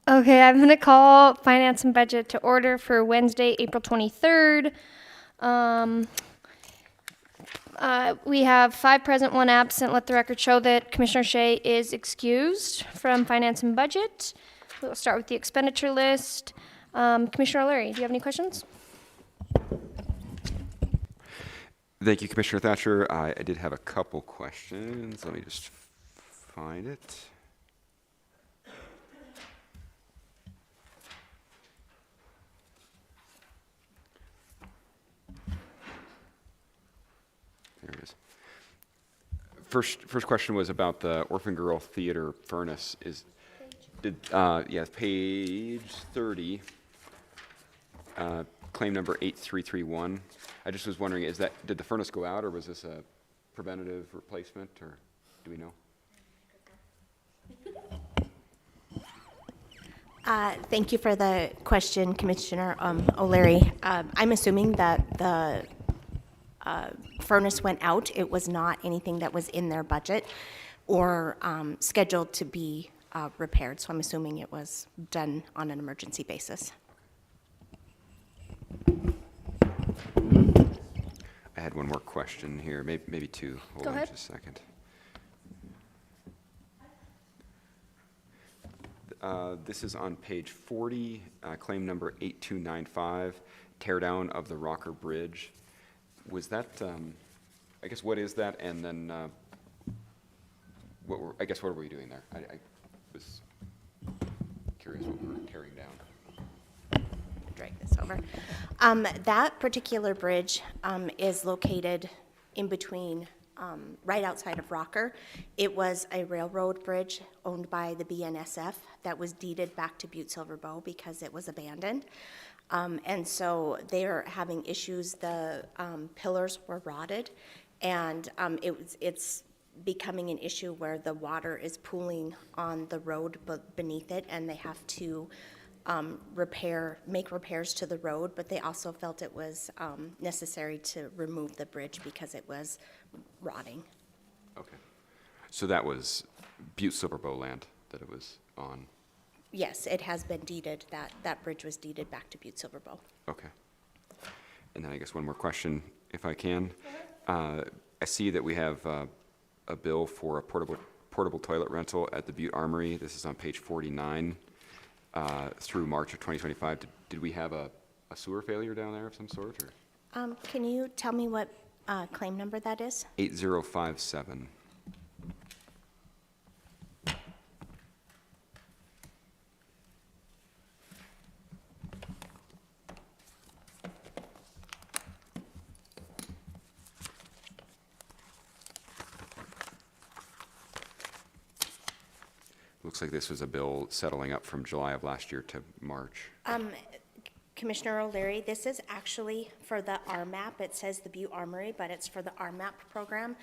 Okay, I'm going to call Finance and Budget to order for Wednesday, April 23rd. We have 5 present, 1 absent. Let the record show that Commissioner Shea is excused from Finance and Budget. We'll start with the expenditure list. Commissioner O'Leary, do you have any questions? Thank you, Commissioner Thatcher. I did have a couple questions. Let me just find it. There it is. First question was about the Orphan Girl Theater furnace. Page 30, claim number 8331. I just was wondering, did the furnace go out, or was this a preventative replacement, or do we know? Thank you for the question, Commissioner O'Leary. I'm assuming that the furnace went out. It was not anything that was in their budget or scheduled to be repaired, so I'm assuming it was done on an emergency basis. I had one more question here, maybe two. Hold Go on ahead. just a second. This is on page 40, claim number 8295, tear down of the Rocker Bridge. Was that, I guess, what is that? And then, what are we doing there? I was curious what we were tearing down. Drag this over. That particular bridge is located in between, right outside of Rocker. It was a railroad bridge owned by the BNSF that was deeded back to Butte-Silver because it was abandoned. And so they're having issues. The pillars were rotted, and it's becoming an issue where the water is pooling on the road beneath it, and they have to make repairs to the road, but they also felt it was necessary to remove the bridge because it was rotting. Okay. So that was Butte-Silver land that it was on? Yes, it has been deeded. That bridge was deeded back to Butte-Silver. Okay. And then I guess one more question, if I can. I see that we have a bill for a portable toilet rental at the Butte Armory. This is on page 49 through March of 2025. Did we have a sewer failure down there of some sort? Or? Can you tell me what claim number that is? 8057. Looks like this was a bill settling up from July of last year to March. Commissioner O'Leary, this is actually for the RMAP. It says the Butte Armory, but it's for the RMAP program.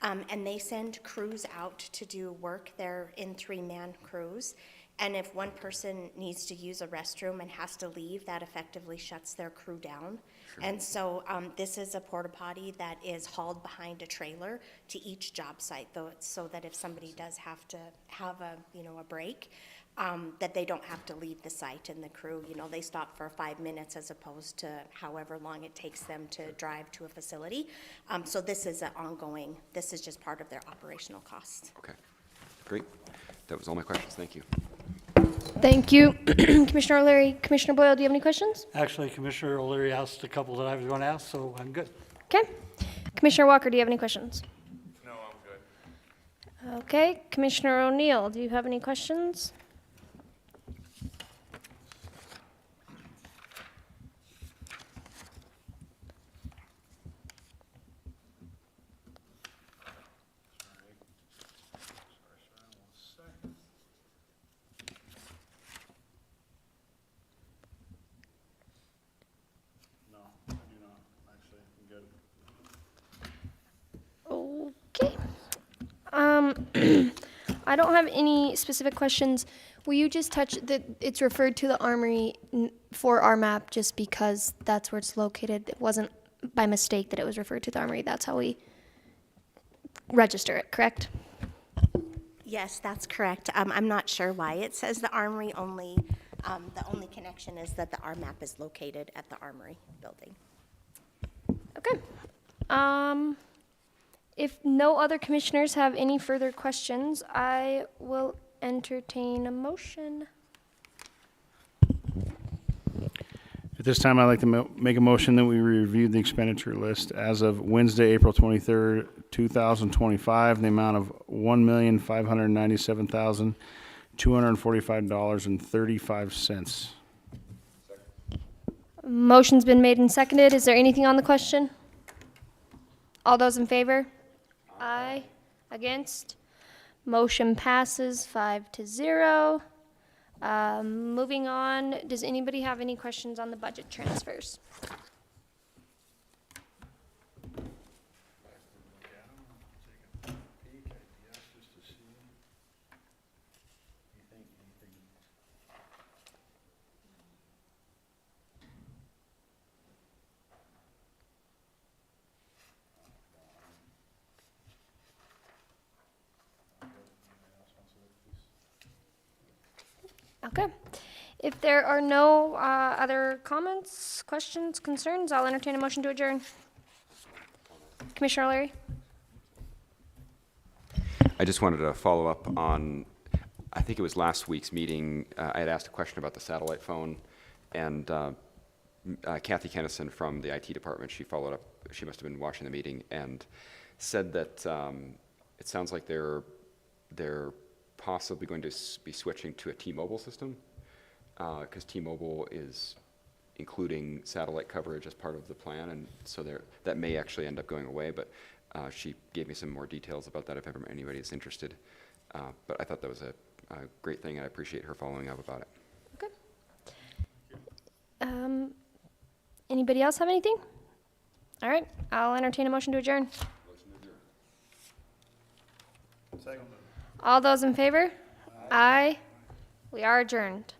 And they send crews out to do work. They're in 3-man crews. And if one person needs to use a restroom and has to leave, that effectively shuts their crew down. Sure. And so this is a porta potty that is hauled behind a trailer to each job site, though, so that if somebody does have to have a break, that they don't have to leave the site, and the crew, they stop for 5 minutes as opposed to however long it takes them to drive to a facility. So this is this is just part of their operational costs. Okay, great. That was all my questions. Thank you. Thank you, Commissioner O'Leary. Commissioner Boyle, do you have any questions? Actually, Commissioner O'Leary asked a couple that I was going to ask, so I'm good. Okay. Commissioner Walker, do you have any questions? No, I'm good. Okay. Commissioner O'Neill, do you have any questions? Okay. I don't have any specific questions. Will you just touch that it's referred to the Armory for RMAP just because that's where it's located? It wasn't by mistake that it was referred to the Armory. That's how we register it, correct? Yes, that's correct. I'm not sure why it says the Armory only. The only connection is that the RMAP is located at the Armory building. Okay. If no other commissioners have any further questions, I will entertain a motion. At this time, I'd like to make a motion that we review the expenditure list as of Wednesday, April 23rd, 2025, in the amount of $1,597,245.35. Motion's been made and seconded. Is there anything on the question? All those in favor? Aye. Against? Motion passes 5-0. Moving on, does anybody have any questions on the budget transfers? Okay. If there are no other comments, questions, concerns, I'll entertain a motion to adjourn. Commissioner O'Leary? I just wanted to follow up on, I think it was last week's meeting, I had asked a question about the satellite phone, and Kathy Kennison from the IT department, she followed up, she must have been watching the meeting, and said that it sounds like they're possibly going to be switching to a T-Mobile system, because T-Mobile is including satellite coverage as part of the plan, and so that may actually end up going away, but she gave me some more details about that if ever anybody is interested. But I thought that was a great thing, and I appreciate her following up about it. Okay. Anybody else have anything? All right, I'll entertain a motion to adjourn. Second. All those in favor? Aye. We are adjourned.